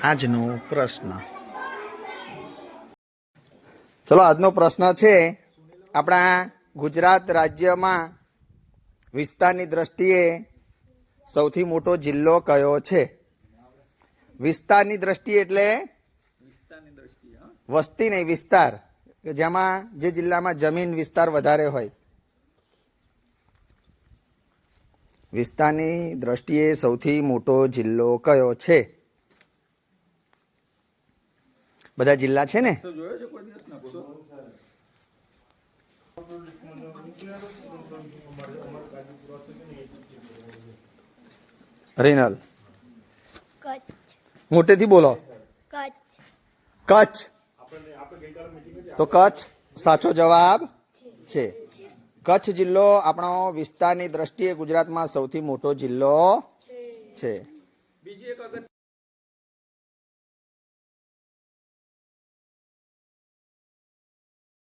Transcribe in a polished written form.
આજનો પ્રશ્ન, ચલો આજનો પ્રશ્ન છે, આપણા ગુજરાત રાજ્યમાં વિસ્તારની દ્રષ્ટિએ સૌથી મોટો જિલ્લો કયો છે? વિસ્તારની દ્રષ્ટિએ એટલે વસ્તી નહીં, વિસ્તાર, કે જેમાં જે જિલ્લામાં જમીન વિસ્તાર વધારે હોય. વિસ્તારની દ્રષ્ટિએ સૌથી મોટો જિલ્લો કયો છે? બધા જિલ્લા છે ને? રેનલ, મોટેથી બોલો. કચ્છ. તો કચ્છ સાચો જવાબ છે. કચ્છ જિલ્લો આપણો વિસ્તારની દ્રષ્ટિએ ગુજરાતમાં સૌથી મોટો જિલ્લો છે.